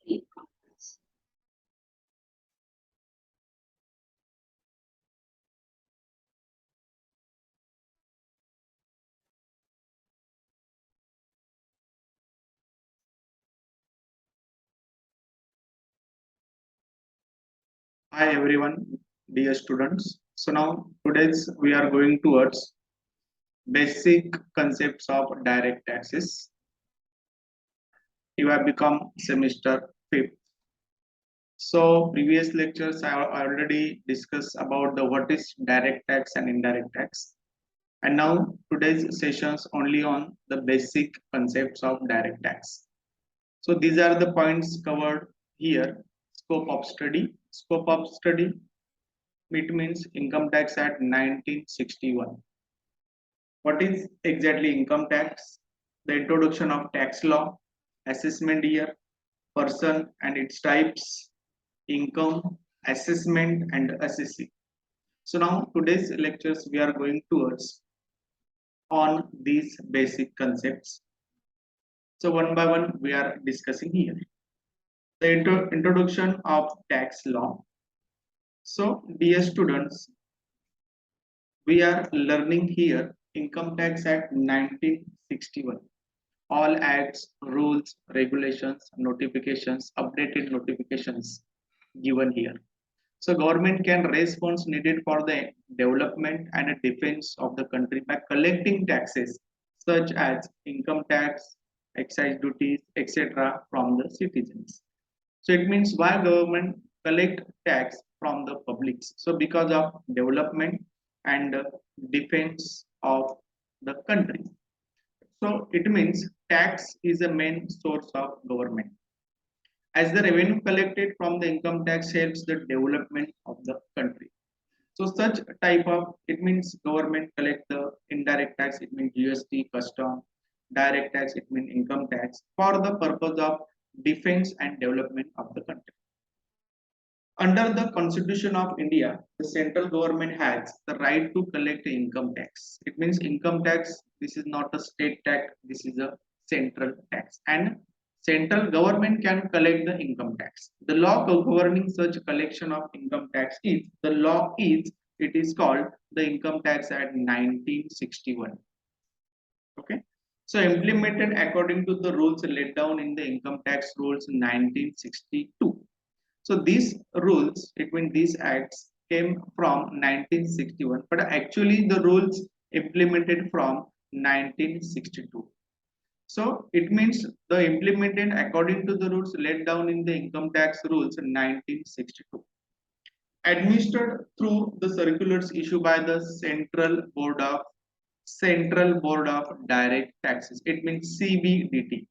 Hi everyone, dear students. So now today's we are going towards basic concepts of direct taxes. You have become semester fifth. So previous lectures I already discussed about the what is direct tax and indirect tax. And now today's sessions only on the basic concepts of direct tax. So these are the points covered here. Scope of study. Scope of study. It means income tax at 1961. What is exactly income tax? The introduction of tax law, assessment year, person and its types, income, assessment and assessing. So now today's lectures we are going towards on these basic concepts. So one by one we are discussing here. The introduction of tax law. So dear students, we are learning here income tax act 1961. All acts, rules, regulations, notifications, updated notifications given here. So government can raise funds needed for the development and defense of the country by collecting taxes such as income tax, excise duties, etc. from the citizens. So it means why government collect tax from the publics. So because of development and defense of the country. So it means tax is a main source of government. As the revenue collected from the income tax helps the development of the country. So such type of it means government collect the indirect tax, it means GST, custom, direct tax, it means income tax for the purpose of defense and development of the country. Under the Constitution of India, the central government has the right to collect income tax. It means income tax, this is not a state tax, this is a central tax. And central government can collect the income tax. The law governing such collection of income tax is, it is called the Income Tax Act 1961. Okay. So implemented according to the rules laid down in the Income Tax Rules 1962. So these rules, it means these acts came from 1961, but actually the rules implemented from 1962. So it means the implemented according to the rules laid down in the income tax rules in 1962. Administered through the circulars issued by the Central Board of Direct Taxes. It means CBDT.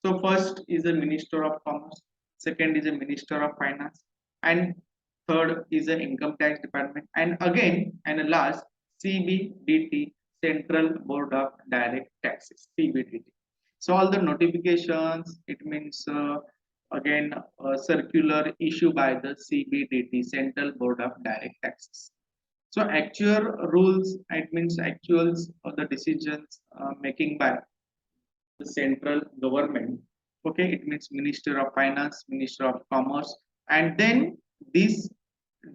So first is the Minister of Commerce, second is a Minister of Finance, and third is the Income Tax Department, and again and last CBDT, Central Board of Direct Taxes, CBDT. So all the notifications, it means again circular issue by the CBDT, Central Board of Direct Taxes. So actual rules, it means actuals of the decisions making by the central government. Okay, it means Minister of Finance, Minister of Commerce, and then these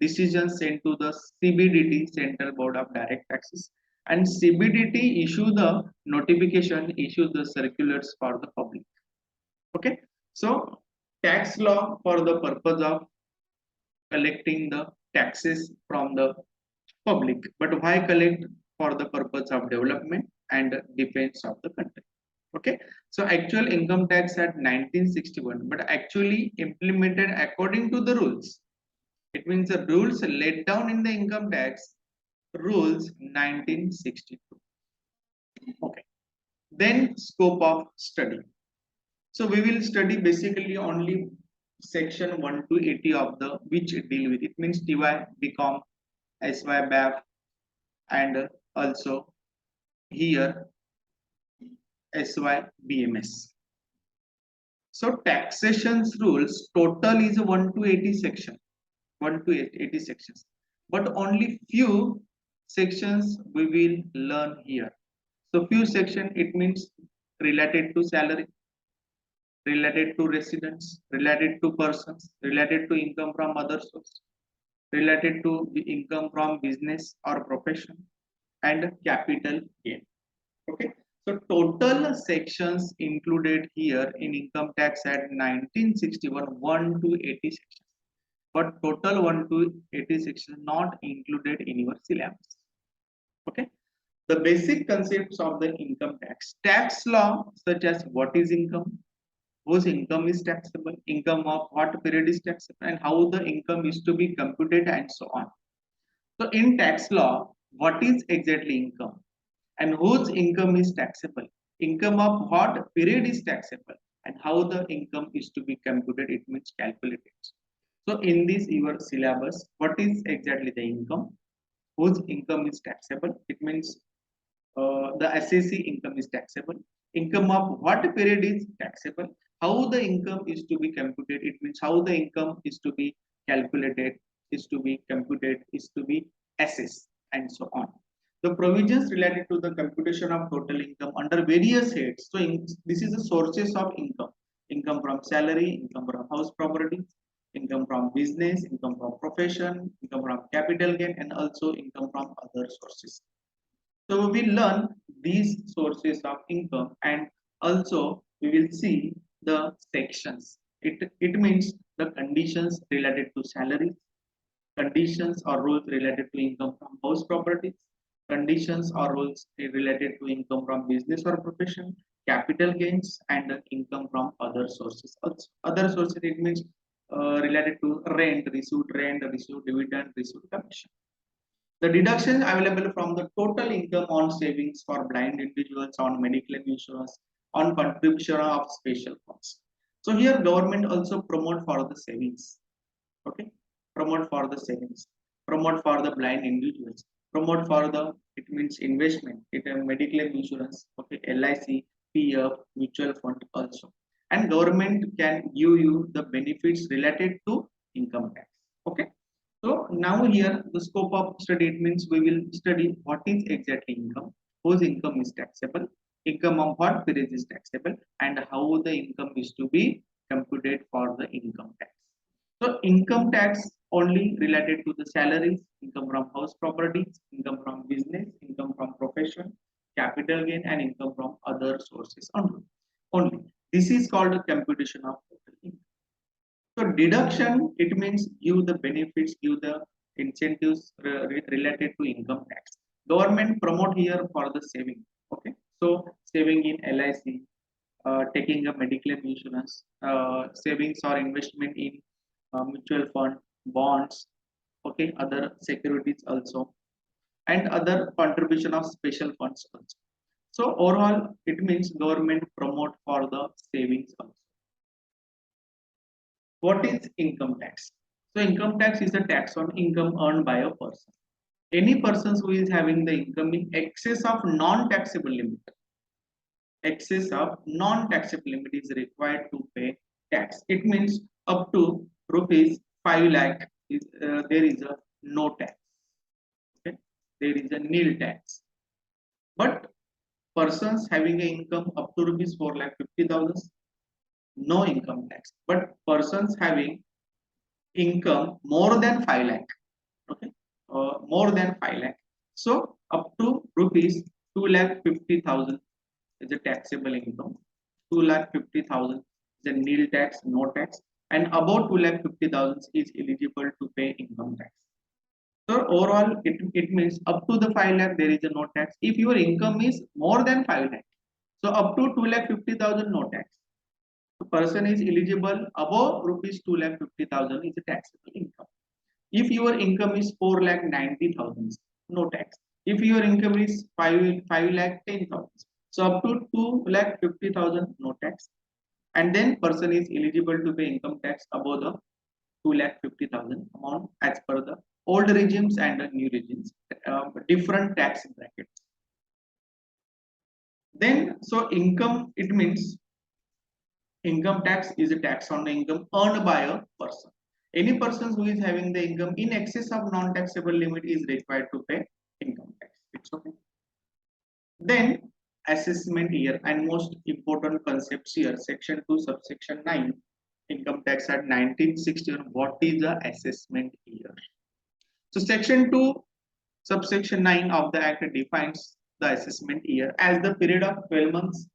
decisions sent to the CBDT, Central Board of Direct Taxes, and CBDT issue the notification, issue the circulars for the public. Okay, so tax law for the purpose of collecting the taxes from the public, but why collect? For the purpose of development and defense of the country. Okay, so actual income tax at 1961, but actually implemented according to the rules. It means the rules laid down in the income tax rules 1962. Okay, then scope of study. So we will study basically only section 1 to 80 of the which deal with it means TY, BCom, SY, BAF, and also here SY, BMS. So taxation rules total is 1 to 80 section, 1 to 80 sections, but only few sections we will learn here. So few section it means related to salary, related to residents, related to persons, related to income from other source, related to the income from business or profession, and capital gain. Okay, so total sections included here in income tax at 1961, 1 to 80 sections, but total 1 to 80 sections not included in your syllabus. Okay, the basic concepts of the income tax law, such as what is income, whose income is taxable, income of what period is taxable, and how the income is to be computed, and so on. So in tax law, what is exactly income and whose income is taxable, income of what period is taxable, and how the income is to be computed, it means calculated. So in this your syllabus, what is exactly the income, whose income is taxable, it means the SAC income is taxable, income of what period is taxable, how the income is to be computed, it means how the income is to be calculated, is to be computed, is to be assessed, and so on. The provisions related to the computation of total income under various heads. So this is the sources of income: income from salary, income from house properties, income from business, income from profession, income from capital gain, and also income from other sources. So we will learn these sources of income, and also we will see the sections. It means the conditions related to salaries, conditions or rules related to income from house properties, conditions or rules related to income from business or profession, capital gains, and income from other sources. Also, other sources, it means related to rent, received dividend, received commission. The deduction available from the total income on savings for blind individuals, on medical insurance, on contribution of special funds. So here government also promote for the savings. Okay, promote for the savings, promote for the blind individuals, promote for the, it means investment, it medical insurance, okay, LIC, PF, mutual fund also, and government can give you the benefits related to income tax. Okay, so now here the scope of study, it means we will study what is exactly income, whose income is taxable, income of what period is taxable, and how the income is to be computed for the income tax. So income tax only related to the salaries, income from house properties, income from business, income from profession, capital gain, and income from other sources only. Only this is called a computation of total income. So deduction, it means give the benefits, give the incentives related to income tax. Government promote here for the saving. Okay, so saving in LIC, taking a medical insurance, savings or investment in mutual fund, bonds, okay, other securities also, and other contribution of special funds also. So overall, it means government promote for the savings also. What is income tax? So income tax is a tax on income earned by a person. Any person who is having the income in excess of non-taxable limit, excess of non-taxable limit is required to pay tax. It means up to rupees 5 lakh is, there is a no tax. Okay? There is a nil tax. But persons having an income up to rupees 4 lakh 50,000, no income tax. But persons having income more than 5 lakh, okay, more than 5 lakh, so up to rupees 2 lakh 50,000 is a taxable income, 2 lakh 50,000 is a nil tax, no tax, and above 2 lakh 50,000 is eligible to pay income tax. So overall it means up to the 5 lakh there is a no tax. If your income is more than 5 lakh, so up to 2 lakh 50,000 no tax. The person is eligible above rupees 2 lakh 50,000 is a taxable income. If your income is 4 lakh 90,000, no tax. If your income is 5 lakh 10,000, so up to 2 lakh 50,000, no tax. And then person is eligible to pay income tax above the 2 lakh 50,000 amount as per the old regimes and the new regimes, different tax brackets. Then, so income, it means income tax is a tax on the income earned by a person. Any person who is having the income in excess of non-taxable limit is required to pay income tax. It's okay. Then assessment year and most important concepts here. Section 2, subsection 9, Income Tax Act 1961. What is the assessment year? So Section 2, subsection 9 of the Act defines the assessment year as the period of 12 months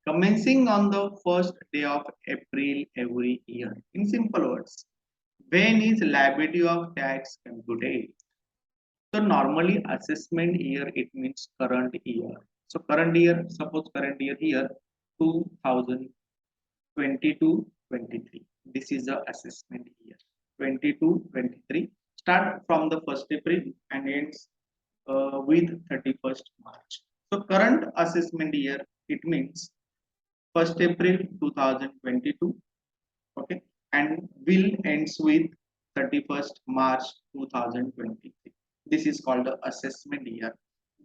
commencing on the first day of April every year. In simple words, when is liability of tax computed? So normally assessment year it means current year. So current year, suppose current year here 2022-23. This is the assessment year. 22-23 start from the 1st April and ends with 31st March. So current assessment year it means 1st April 2022, okay, and will ends with 31st March 2023. This is called the assessment year.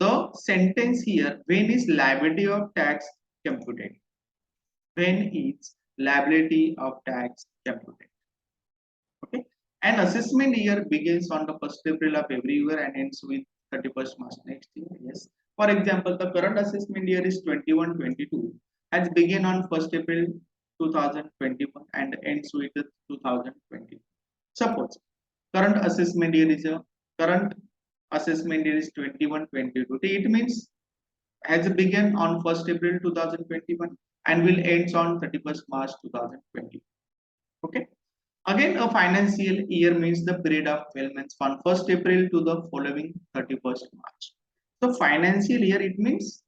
The sentence here, when is liability of tax computed? When is liability of tax computed? Okay, an assessment year begins on the 1st April of every year and ends with 31st March next year. Yes. For example, the current assessment year is 21-22 has begun on 1st April 2021 and ends with 2020. Suppose current assessment year is 21-22. It means has begun on 1st April 2021 and will ends on 31st March 2020. Okay. Again, a financial year means the period of 12 months from 1st April to the following 31st March. So financial year it means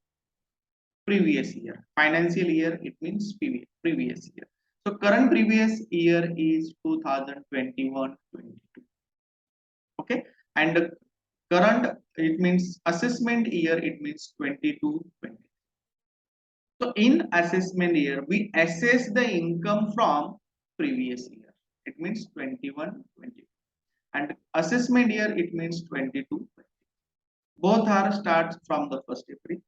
previous year. Financial year it means previous year. So current previous year is 2021-22. Okay, and the current it means assessment year it means 22-20. So in assessment year we assess the income from previous year. It means 21-20, and assessment year it means 22-20. Both are starts from the 1st April.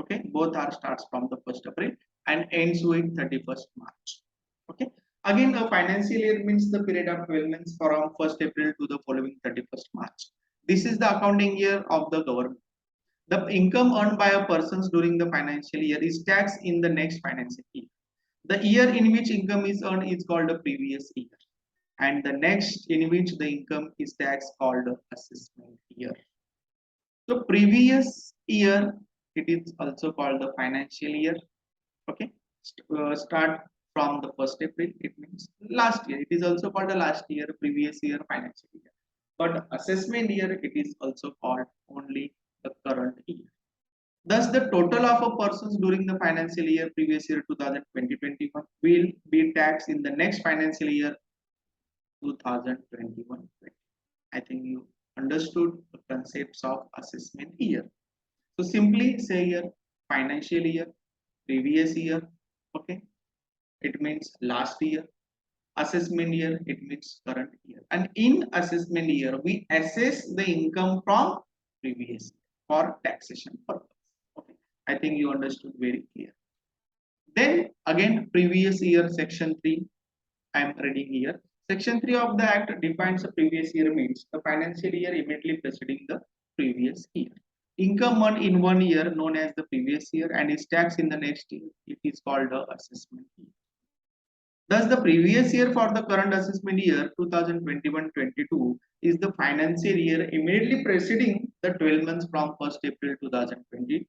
Okay, both are starts from the 1st April and ends with 31st March. Okay, again a financial year means the period of 12 months from 1st April to the following 31st March. This is the accounting year of the government. The income earned by a person during the financial year is taxed in the next financial year. The year in which income is earned is called the previous year, and the next in which the income is taxed called the assessment year. So previous year it is also called the financial year. Okay, start from the 1st April. It means last year. It is also called the last year, previous year, financial year. But assessment year it is also called only the current year. Thus, the total of a persons during the financial year previous year 2020-21 will be taxed in the next financial year 2021-20. I think you understood the concepts of assessment year. So simply say here financial year, previous year, okay, it means last year. Assessment year it means current year, and in assessment year we assess the income from previous year for taxation purpose. Okay, I think you understood very clear. Then again previous year section 3 I am reading here. Section 3 of the act defines the previous year means the financial year immediately preceding the previous year. Income earned in one year known as the previous year and is taxed in the next year. It is called the assessment year. Thus, the previous year for the current assessment year 2021-22 is the financial year immediately preceding the 12 months from 1st April 2020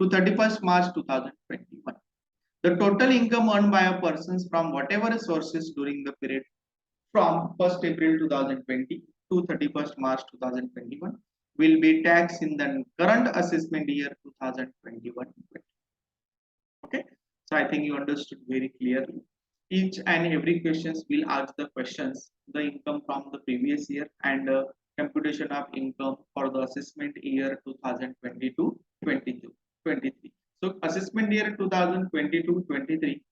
to 31st March 2021. The total income earned by a person from whatever sources during the period from 1st April 2020 to 31st March 2021 will be taxed in the current assessment year 2021-20. Okay, so I think you understood very clearly. Each and every questions will ask the questions, the income from the previous year and computation of income for the assessment year 2022-23. So assessment year 2022-23,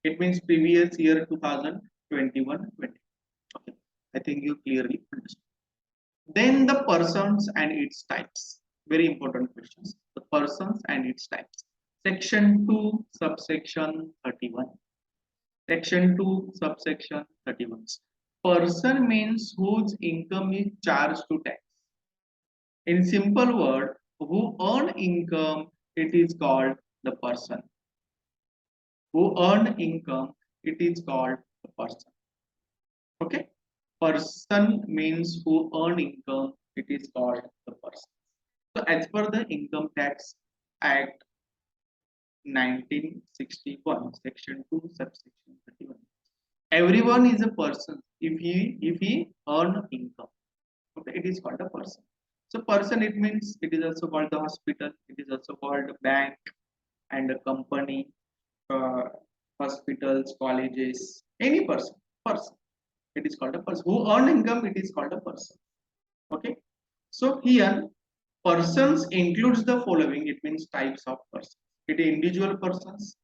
it means previous year 2021-20. Okay, I think you clearly understand. Then the persons and its types. Very important questions. The persons and its types. Section 2, subsection 31. Section 2, subsection 31. Person means whose income is charged to tax. In simple word, who earn income it is called the person. Who earn income, it is called the person. Okay. Person means who earn income, it is called the person. So as per the Income Tax Act 1961, Section 2, Subsection 31. Everyone is a person if he earn income. Okay, it is called a person. So person, it means it is also called the hospital, it is also called a bank and a company, uh, hospitals, colleges, any person. It is called a person. Who earn income, it is called a person. Okay. So here persons includes the following. It means types of persons. It is individual persons,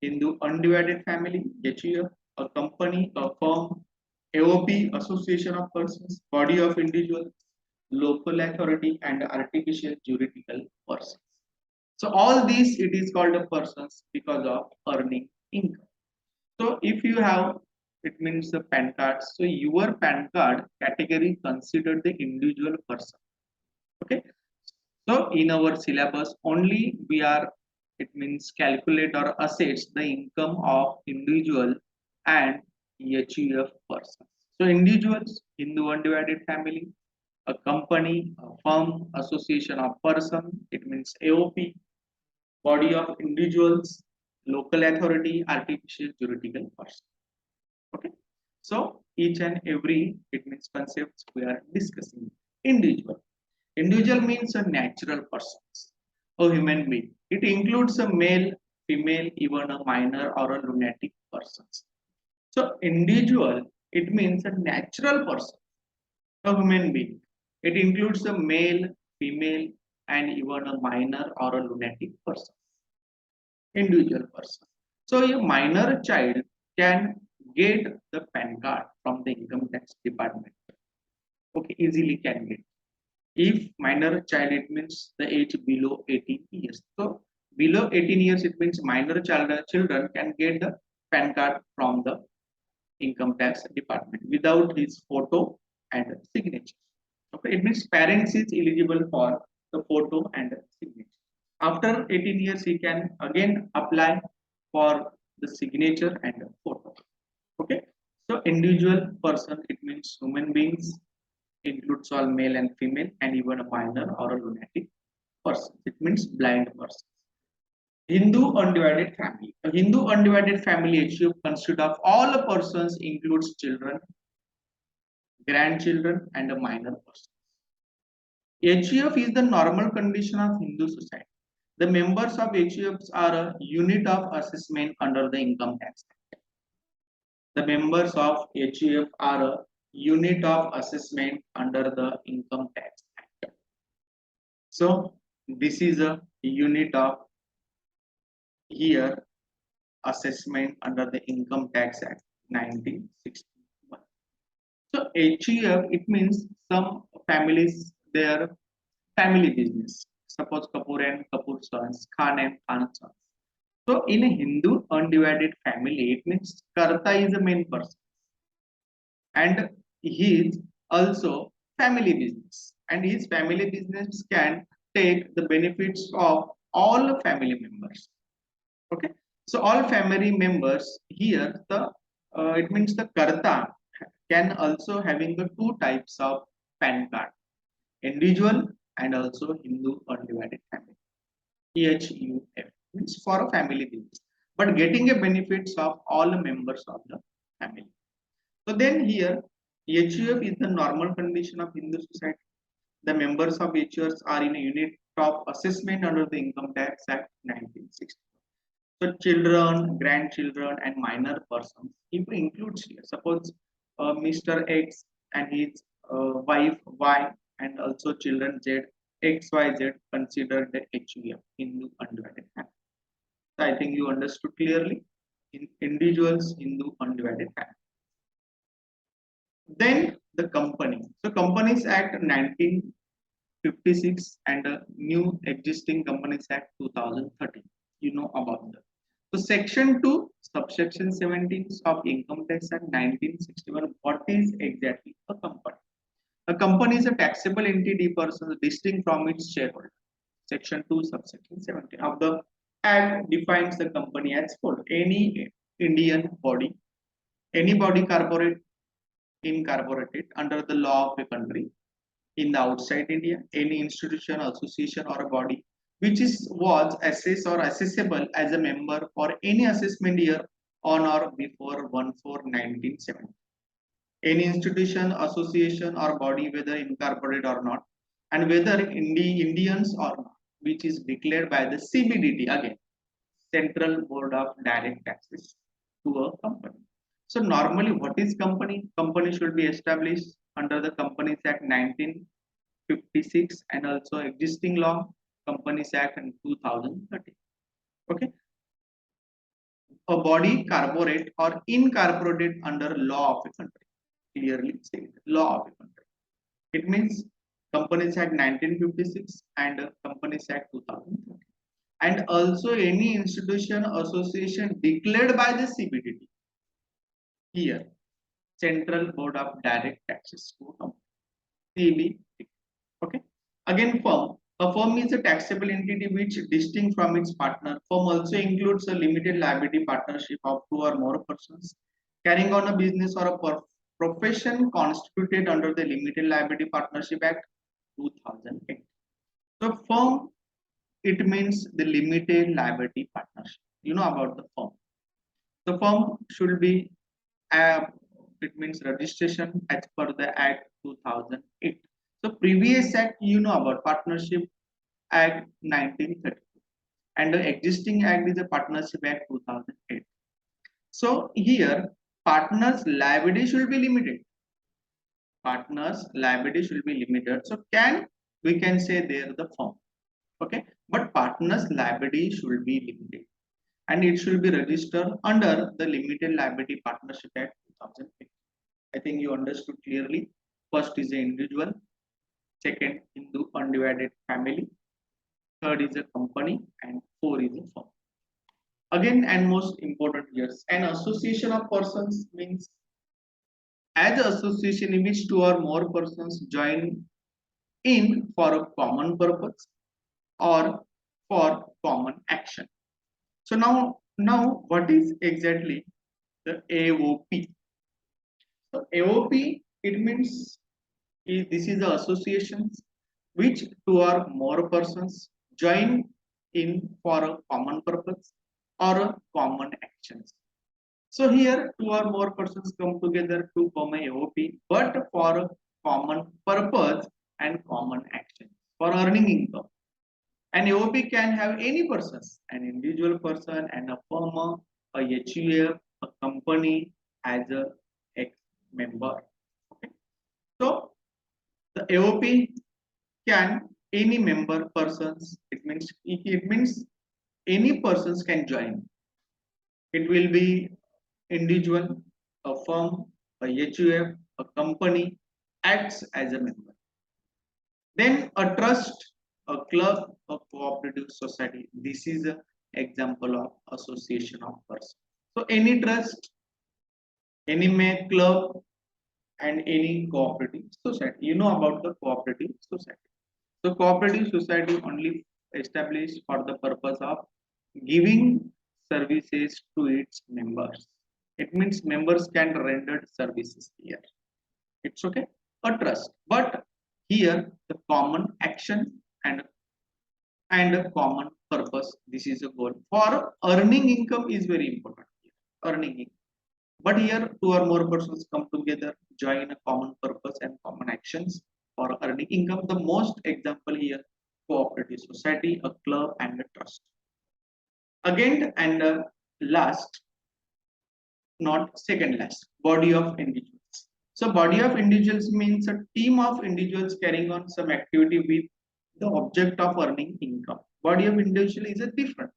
Hindu undivided family, HUF, a company, a firm, AOP, association of persons, body of individuals, local authority, and artificial juridical persons. So all these it is called a persons because of earning income. So if you have, it means the PAN card. So your PAN card category considered the individual person. Okay. So in our syllabus only we are, it means calculate or assess the income of individual and HUF persons. So individuals, Hindu undivided family, a company, a firm, association of person, it means AOP, body of individuals, local authority, artificial juridical person. Okay. So each and every, it means concepts we are discussing. Individual. Individual means a natural person, a human being. It includes a male, female, even a minor or a lunatic person. So individual, it means a natural person, a human being. It includes a male, female, and even a minor or a lunatic person. Individual person. So a minor child can get the PAN card from the income tax department. Okay, easily can get. If minor child, it means the age below 18 years. So below 18 years, it means minor children can get the PAN card from the income tax department without his photo and signature. Okay, it means parents is eligible for the photo and signature. After 18 years, he can again apply for the signature and photo. Okay, so individual person, it means human beings, includes all male and female, and even a minor or a lunatic person. It means blind person. Hindu undivided family. A Hindu undivided family HUF consists of all the persons, includes children, grandchildren, and a minor person. HUF is the normal condition of Hindu society. The members of HUFs are a unit of assessment under the Income Tax Act. The members of HUF are a unit of assessment under the Income Tax Act. So this is a unit of here assessment under the Income Tax Act 1961. So HUF, it means some families, their family business. Suppose Kapoor and Kapoor sons, Khan and Khan sons. So in a Hindu undivided family, it means Karta is the main person and he is also family business, and his family business can take the benefits of all family members. Okay, so all family members here, the it means the Karta can also having the two types of PAN card, individual and also Hindu undivided family. HUF means for a family business, but getting a benefits of all members of the family. So then here HUF is the normal condition of Hindu society. The members of HUFs are in a unit of assessment under the Income Tax Act 1960. So children, grandchildren, and minor persons, if includes here, suppose Mr. X and his wife Y, and also children Z, X, Y, Z considered the HUF, Hindu undivided family. So I think you understood clearly. In individuals, Hindu undivided family. Then the company. So Companies Act 1956 and a new existing Companies Act 2013. You know about that. So Section 2, Subsection 17 of Income Tax Act 1961. What is exactly a company? A company is a taxable entity person distinct from its shareholder. Section 2, subsection 17 of the Act defines the company as follows: any Indian body, any body corporate incorporated under the law of a country in the outside India, any institution, association, or a body which was assessed or accessible as a member for any assessment year on or before 1/4/1970. Any institution, association, or body, whether incorporated or not, and whether Indians or not, which is declared by the CBDT, again, Central Board of Direct Taxes, to a company. So normally, what is company? Company should be established under the Companies Act 1956 and also existing law, Companies Act in 2013. Okay, a body corporate or incorporated under law of a country. Clearly said, law of a country. It means Companies Act 1956 and Companies Act 2013. And also any institution, association declared by the CBDT. Here, Central Board of Direct Taxes, CBDT. Okay. Again, firm. A firm is a taxable entity which, distinct from its partner. Firm also includes a limited liability partnership of 2 or more persons carrying on a business or a profession constituted under the Limited Liability Partnership Act 2008. So, firm, it means the limited liability partnership. You know about the firm. The firm should be, it means registration as per the Act 2008. So previous Act, you know about Partnership Act 1932, and the existing Act is the Partnership Act 2008. So here, partners' liability should be limited. Partners' liability should be limited. So we can say there the firm. Okay, but partners' liability should be limited, and it should be registered under the Limited Liability Partnership Act 2008. I think you understood clearly. First is an individual, second Hindu undivided family, third is a company, and four is a firm. Again, and most important, yes, an association of persons means as an association in which 2 or more persons join in for a common purpose or for common action. So now what is exactly the AOP? So AOP, it means this is the associations which 2 or more persons join in for a common purpose or a common actions. So here 2 or more persons come together to form a AOP, but for a common purpose and common action for earning income. An AOP can have any persons, an individual person, and a firm, a HUF, a company as a ex-member. Okay. So the AOP can any member persons. It means any persons can join. It will be individual, a firm, a HUF, a company acts as a member. Then a trust, a club, a cooperative society. This is an example of association of persons. So any trust, any club, and any cooperative society. You know about the cooperative society. So cooperative society only established for the purpose of giving services to its members. It means members can render services here. It's okay. A trust, but here the common action and a common purpose. This is a goal for earning income is very important here. Earning income. But here 2 or more persons come together, join a common purpose and common actions for earning income. The most example here, cooperative society, a club, and a trust. Again, and last, not second last, body of individuals. So body of individuals means a team of individuals carrying on some activity with the object of earning income. Body of individual is a different,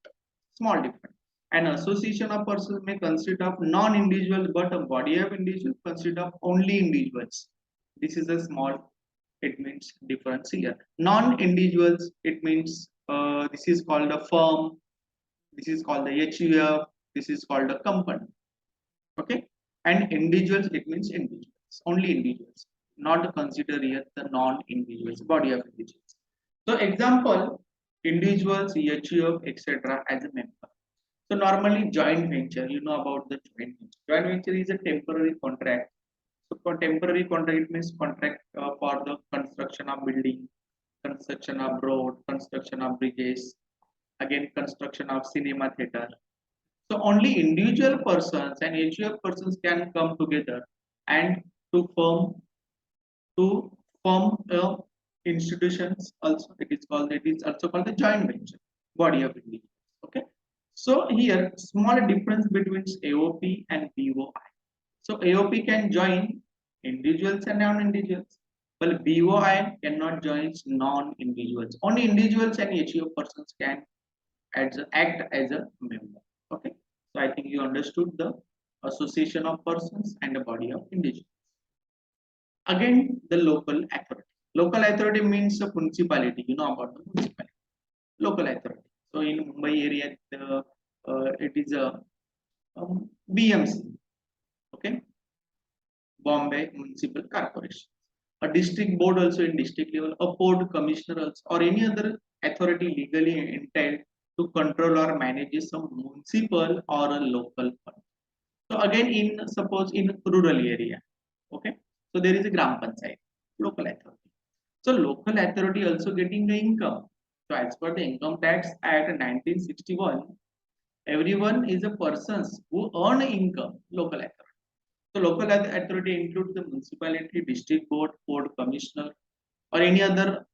small difference. An association of persons may consist of non-individuals, but a body of individuals consist of only individuals. This is a small, it means difference here. Non-individuals, it means this is called a firm, this is called the HUF, this is called a company. Okay, and individuals, it means individuals, only individuals, not consider here the non-individuals, body of individuals. So example, individuals, HUF, etc. as a member. So normally joint venture, you know about the joint venture. Joint venture is a temporary contract. So for temporary contract, it means contract for the construction of building, construction of road, construction of bridges, again construction of cinema theater. So only individual persons and HUF persons can come together and to form to form institutions. Also, it is also called the joint venture body of individuals. Okay. So here small difference between AOP and BOI. So AOP can join individuals and non-individuals, but BOI cannot join non-individuals. Only individuals and HUF persons can act as a member. Okay. So I think you understood the association of persons and the body of individuals. Again, the local authority. Local authority means a municipality. You know about the municipality. Local authority. So in Mumbai area, it is a BMC. Okay, Bombay Municipal Corporation. A district board also in district level, a port commissioner also, or any other authority legally entitled to control or manage some municipal or a local fund. So again, in suppose in rural area, okay, so there is a gram panchayat, local authority. So local authority also getting the income. So as per the Income Tax Act 1961, everyone is a persons who earn income, local authority. So local authority includes the municipality, district board, port commissioner, or any other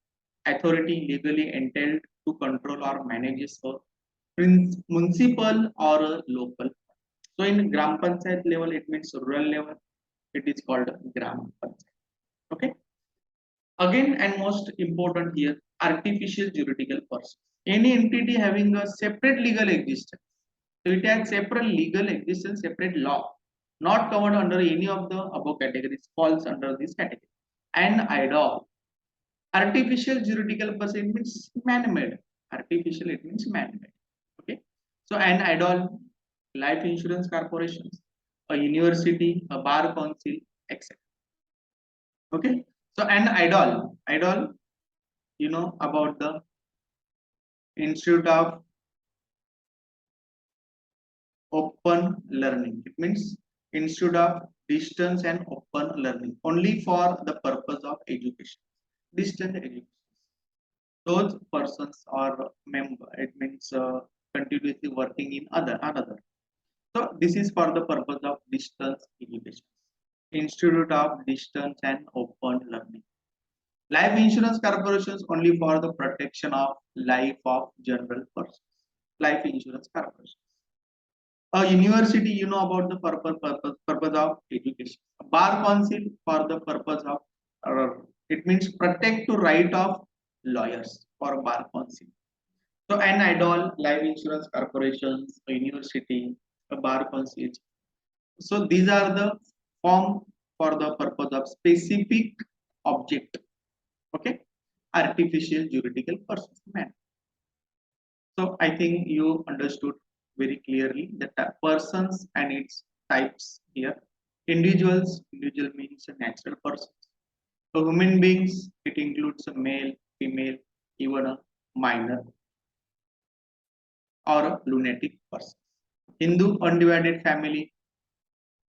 authority legally entitled to control or manage a municipal or a local. So in gram panchayat level, it means rural level. It is called gram panchayat. Okay. Again, and most important here, artificial juridical person. Any entity having a separate legal existence. So it has separate legal existence, separate law, not covered under any of the above categories, falls under this category. And idol. Artificial juridical person means man-made. Artificial, it means man-made. Okay. So an idol, life insurance corporations, a university, a bar council, etc. Okay. So an idol, you know about the Institute of Open Learning. It means Institute of Distance and Open Learning, only for the purpose of education. Distance education. Those persons are member. It means continuously working in another. So this is for the purpose of distance education. Institute of Distance and Open Learning. Life insurance corporations only for the protection of life of general persons. Life insurance corporations. A university, you know about the purpose of education. A bar council for the purpose of it means protect to right of lawyers for bar council. So an idol, life insurance corporations, a university, a bar council. So these are the form for the purpose of specific object. Okay, artificial juridical persons. Man. So I think you understood very clearly the persons and its types here. Individual means a natural person. So human beings, it includes a male, female, even a minor or a lunatic person. Hindu undivided family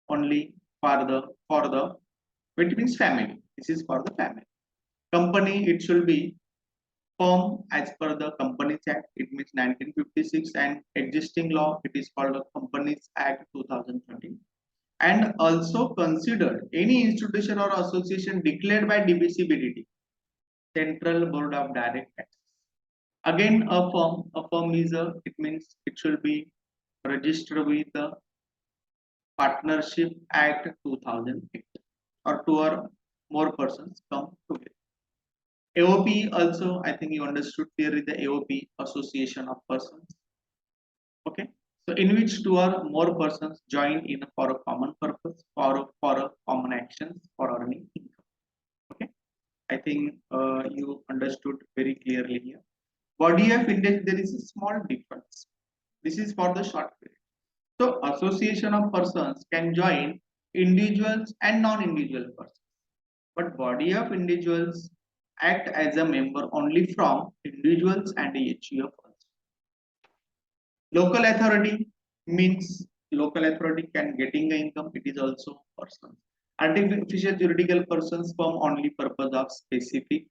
only for the which means family. This is for the family. Company, it should be firm as per the Companies Act. It means 1956 and existing law. It is called the Companies Act 2013. And also considered any institution or association declared by DBCBDT, Central Board of Direct Taxes. Again, a firm is it means it should be registered with the Partnership Act 2008 or two or more persons come together. AOP also, I think you understood clearly the AOP, Association of Persons. Okay, so in which two or more persons join in for a common purpose, for a common actions for earning income. Okay, I think you understood very clearly here. Body of index, there is a small difference. This is for the short period. So association of persons can join individuals and non-individual persons. But body of individuals act as a member only from individuals and HUF. Local authority means local authority can getting the income. It is also person. Artificial juridical persons form only purpose of specific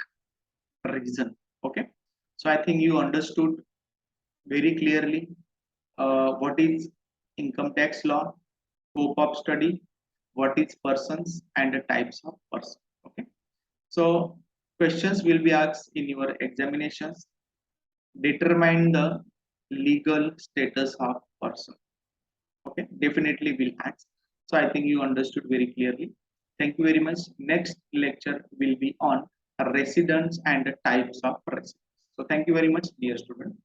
reason. Okay. So I think you understood very clearly what is income tax law, scope of study, what is persons, and the types of person. Okay. So questions will be asked in your examinations. Determine the legal status of person. Okay, definitely will ask. So I think you understood very clearly. Thank you very much. Next lecture will be on residents and the types of residents. So thank you very much, dear student.